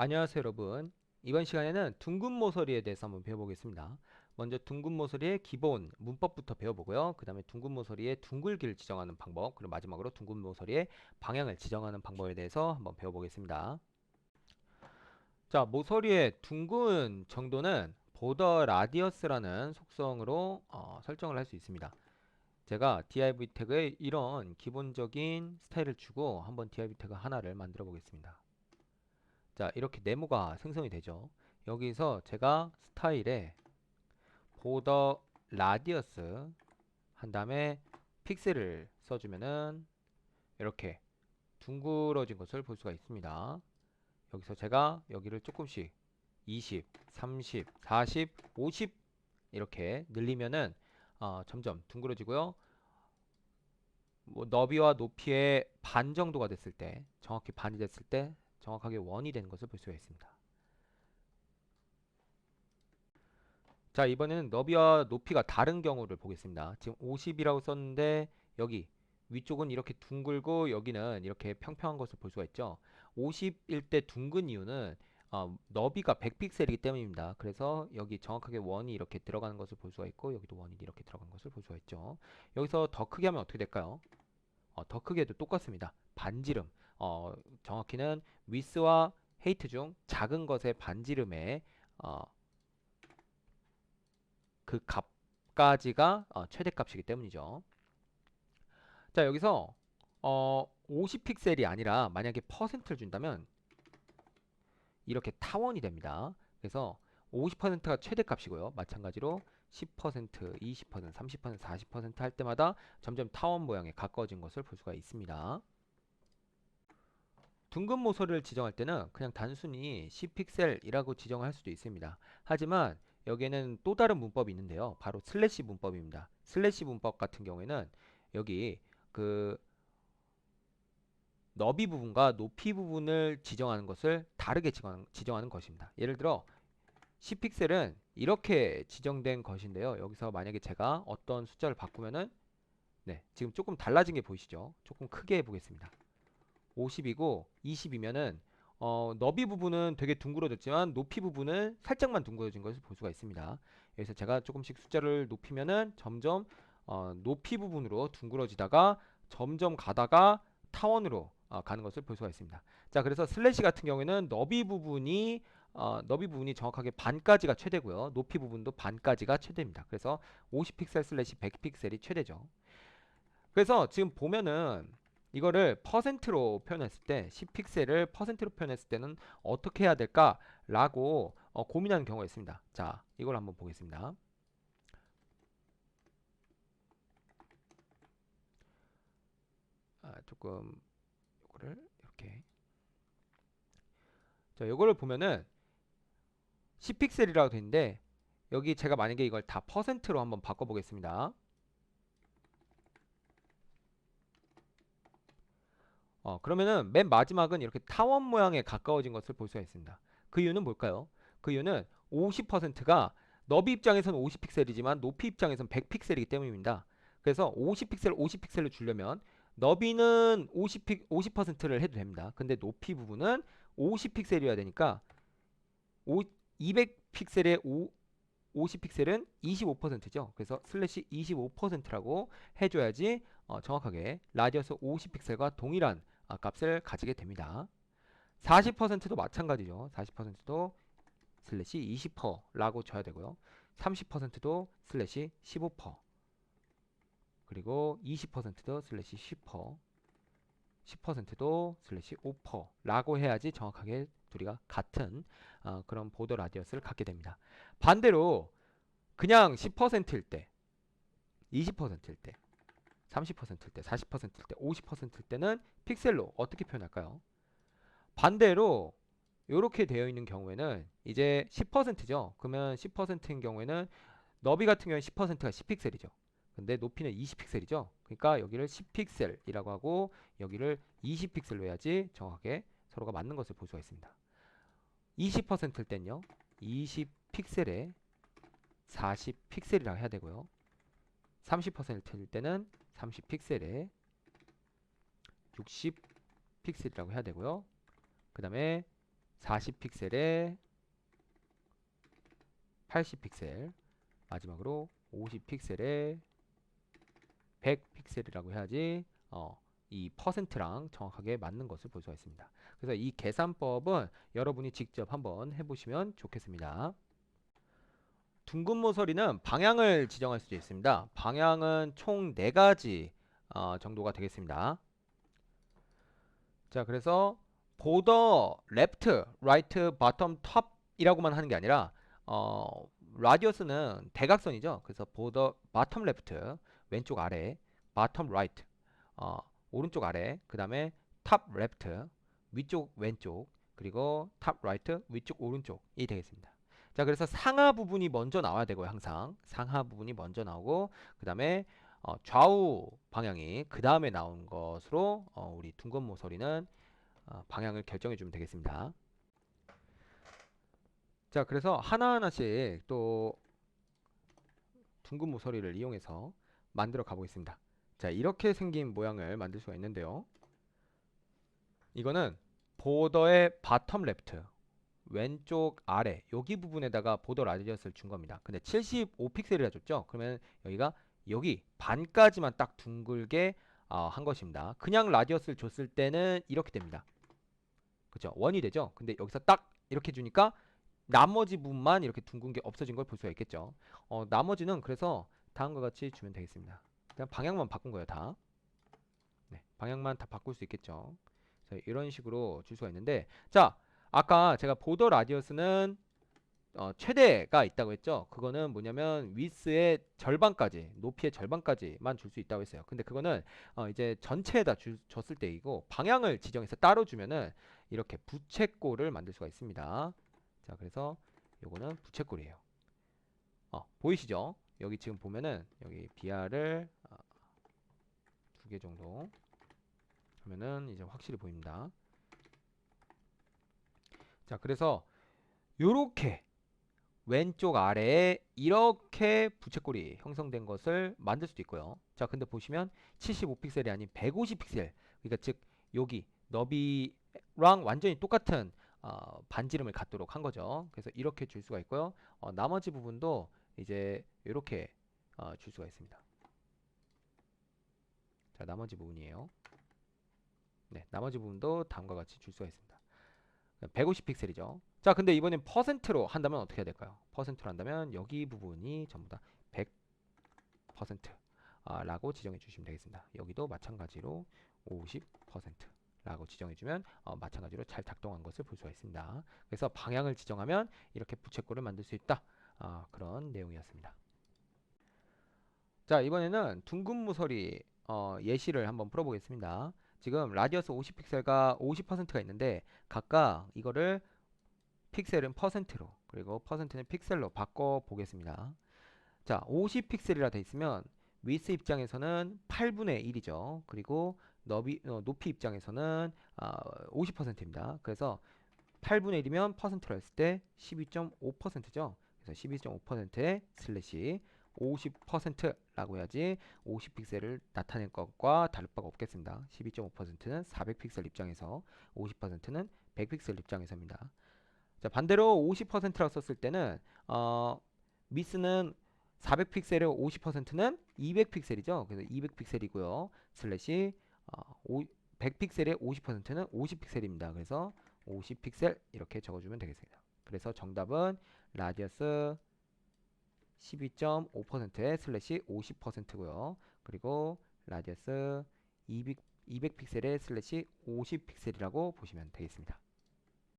안녕하세요 여러분. 이번 시간에는 둥근 모서리에 대해서 한번 배워보겠습니다. 먼저 둥근 모서리의 기본 문법부터 배워보고요. 그 다음에 둥근 모서리의 둥글기를 지정하는 방법, 그리고 마지막으로 둥근 모서리의 방향을 지정하는 방법에 대해서 한번 배워보겠습니다. 자, 모서리의 둥근 정도는 보더 라디어스라는 속성으로 설정을 할 수 있습니다. 제가 div 태그에 이런 기본적인 스타일을 주고 한번 div 태그 하나를 만들어 보겠습니다. 자, 이렇게 네모가 생성이 되죠. 여기서 제가 스타일에 보더 라디어스 한 다음에 픽셀을 써주면은 이렇게 둥그러진 것을 볼 수가 있습니다. 여기서 제가 여기를 조금씩 20, 30, 40, 50 이렇게 늘리면은 점점 둥그러지고요. 뭐 너비와 높이의 반 정도가 됐을 때, 정확히 반이 됐을 때 정확하게 원이 되는 것을 볼 수가 있습니다. 자, 이번에는 너비와 높이가 다른 경우를 보겠습니다. 지금 50이라고 썼는데 여기 위쪽은 이렇게 둥글고 여기는 이렇게 평평한 것을 볼 수가 있죠. 50일 때 둥근 이유는 너비가 100픽셀이기 때문입니다. 그래서 여기 정확하게 원이 이렇게 들어가는 것을 볼 수가 있고 여기도 원이 이렇게 들어가는 것을 볼 수가 있죠. 여기서 더 크게 하면 어떻게 될까요? 더 크게 해도 똑같습니다. 반지름, 정확히는 위스와 헤이트 중 작은 것의 반지름에 어, 그 값까지가 최대값이기 때문이죠. 자, 여기서 50픽셀이 아니라 만약에 퍼센트를 준다면 이렇게 타원이 됩니다. 그래서 50%가 최대값이고요. 마찬가지로 10%, 20%, 30%, 40%할 때마다 점점 타원 모양에 가까워진 것을 볼 수가 있습니다. 둥근 모서리를 지정할 때는 그냥 단순히 10픽셀이라고 지정할 수도 있습니다. 하지만 여기에는 또 다른 문법이 있는데요. 바로 슬래시 문법입니다. 슬래시 문법 같은 경우에는 여기 그 너비 부분과 높이 부분을 지정하는 것을 다르게 지정하는 것입니다. 예를 들어 10픽셀은 이렇게 지정된 것인데요. 여기서 만약에 제가 어떤 숫자를 바꾸면은 네, 지금 조금 달라진 게 보이시죠? 조금 크게 해보겠습니다. 50이고 20이면은 너비 부분은 되게 둥그러졌지만 높이 부분은 살짝만 둥그러진 것을 볼 수가 있습니다. 그래서 제가 조금씩 숫자를 높이면은 점점 높이 부분으로 둥그러지다가 점점 가다가 타원으로 가는 것을 볼 수가 있습니다. 자, 그래서 슬래시 같은 경우에는 너비 부분이 정확하게 반까지가 최대고요. 높이 부분도 반까지가 최대입니다. 그래서 50픽셀 슬래시 100픽셀이 최대죠. 그래서 지금 보면은 이거를 퍼센트로 표현했을 때 10픽셀을 퍼센트로 표현했을 때는 어떻게 해야 될까라고 고민하는 경우가 있습니다. 자, 이걸 한번 보겠습니다. 조금 이거를 이렇게 자, 이거를 보면은 10픽셀이라고 되어 있는데 여기 제가 만약에 이걸 다 퍼센트로 한번 바꿔 보겠습니다. 그러면은 맨 마지막은 이렇게 타원 모양에 가까워진 것을 볼 수가 있습니다. 그 이유는 뭘까요? 그 이유는 50%가 너비 입장에서는 50픽셀이지만 높이 입장에서는 100픽셀이기 때문입니다. 그래서 50픽셀, 50픽셀을 주려면 너비는 50%를 해도 됩니다. 근데 높이 부분은 50픽셀이어야 되니까 200픽셀의 50픽셀은 25%죠. 그래서 슬래시 25%라고 해줘야지 정확하게 라디어스 50픽셀과 동일한 값을 가지게 됩니다. 40%도 마찬가지죠. 40%도 슬래시 20%라고 줘야 되고요. 30%도 슬래시 15% 그리고 20%도 슬래시 10% 10%도 슬래시 5%라고 해야지 정확하게 둘이가 같은 그런 보더 라디어스를 갖게 됩니다. 반대로 그냥 10%일 때, 20%일 때, 30%일 때, 40%일 때, 50%일 때는 픽셀로 어떻게 표현할까요? 반대로 이렇게 되어 있는 경우에는 이제 10%죠. 그러면 10%인 경우에는 너비 같은 경우에 10%가 10픽셀이죠. 근데 높이는 20픽셀이죠. 그러니까 여기를 10픽셀이라고 하고 여기를 20픽셀로 해야지 정확하게 서로가 맞는 것을 볼 수가 있습니다. 20%일 땐요. 20픽셀에 40픽셀이라고 해야 되고요. 30%일 때는 30픽셀에 60픽셀이라고 해야 되고요. 그 다음에 40픽셀에 80픽셀, 마지막으로 50픽셀에 100픽셀이라고 해야지 이 퍼센트랑 정확하게 맞는 것을 볼 수가 있습니다. 그래서 이 계산법은 여러분이 직접 한번 해보시면 좋겠습니다. 둥근 모서리는 방향을 지정할 수도 있습니다. 방향은 총 4가지 정도가 되겠습니다. 자, 그래서 보더 레프트, 라이트, 바텀, 탑이라고만 하는 게 아니라 라디어스는 대각선이죠. 그래서 보더 바텀 레프트, 왼쪽 아래, 바텀 라이트, 오른쪽 아래, 그 다음에 탑 레프트, 위쪽 왼쪽, 그리고 탑 라이트, 위쪽 오른쪽이 되겠습니다. 자, 그래서 상하 부분이 먼저 나와야 되고요. 항상 상하 부분이 먼저 나오고, 그 다음에 좌우 방향이 그 다음에 나온 것으로 우리 둥근 모서리는 방향을 결정해 주면 되겠습니다. 자, 그래서 하나하나씩 또 둥근 모서리를 이용해서 만들어 가보겠습니다. 자, 이렇게 생긴 모양을 만들 수가 있는데요. 이거는 보더의 바텀 레프트, 왼쪽 아래 여기 부분에다가 보더 라디어스를 준 겁니다. 근데 75픽셀이라 줬죠. 그러면 여기가 여기 반까지만 딱 둥글게 한 것입니다. 그냥 라디어스를 줬을 때는 이렇게 됩니다. 그죠? 원이 되죠. 근데 여기서 딱 이렇게 주니까 나머지 부분만 이렇게 둥근 게 없어진 걸 볼 수가 있겠죠. 나머지는 그래서 다음과 같이 주면 되겠습니다. 그냥 방향만 바꾼 거예요, 다. 네, 방향만 다 바꿀 수 있겠죠. 그래서 이런 식으로 줄 수가 있는데, 자, 아까 제가 보더 라디어스는 최대가 있다고 했죠. 그거는 뭐냐면 위스의 절반까지, 높이의 절반까지만 줄 수 있다고 했어요. 근데 그거는 이제 전체에다 줬을 때이고, 방향을 지정해서 따로 주면은 이렇게 부채꼴을 만들 수가 있습니다. 자, 그래서 요거는 부채꼴이에요. 보이시죠? 여기 지금 보면은 여기 BR을 2개 정도 하면은 이제 확실히 보입니다. 자, 그래서 요렇게 왼쪽 아래에 이렇게 부채꼴이 형성된 것을 만들 수도 있고요. 자, 근데 보시면 75픽셀이 아닌 150픽셀, 그러니까 즉 여기 너비랑 완전히 똑같은 반지름을 갖도록 한 거죠. 그래서 이렇게 줄 수가 있고요. 나머지 부분도 이제 이렇게 줄 수가 있습니다. 자, 나머지 부분이에요. 네, 나머지 부분도 다음과 같이 줄 수가 있습니다. 150픽셀이죠. 자, 근데 이번엔 퍼센트로 한다면 어떻게 해야 될까요? 퍼센트로 한다면 여기 부분이 전부 다 100% 라고 지정해 주시면 되겠습니다. 여기도 마찬가지로 50% 라고 지정해 주면 마찬가지로 잘 작동한 것을 볼 수가 있습니다. 그래서 방향을 지정하면 이렇게 부채꼴을 만들 수 있다. 그런 내용이었습니다. 자, 이번에는 둥근 모서리 예시를 한번 풀어보겠습니다. 지금 라디어스 50픽셀과 50%가 있는데 각각 이거를 픽셀은 퍼센트로 그리고 퍼센트는 픽셀로 바꿔 보겠습니다. 자, 50픽셀이라 돼 있으면 위스 입장에서는 8분의 1이죠. 그리고 높이 입장에서는 50%입니다. 그래서 8분의 1이면 퍼센트로 했을 때 12.5%죠. 그래서 12.5%에 슬래시 50%라고 해야지 50픽셀을 나타낼 것과 다를 바가 없겠습니다. 12.5%는 400픽셀 입장에서 50%는 100픽셀 입장에서입니다. 자, 반대로 50%라고 썼을 때는 미스는 400픽셀의 50%는 200픽셀이죠. 그래서 200픽셀이고요. 슬래시 100픽셀의 50%는 50픽셀입니다. 그래서 50픽셀 이렇게 적어주면 되겠습니다. 그래서 정답은 라디어스 12.5%에 슬래시 50%고요. 그리고 라디어스 200픽셀에 슬래시 50픽셀이라고 보시면 되겠습니다.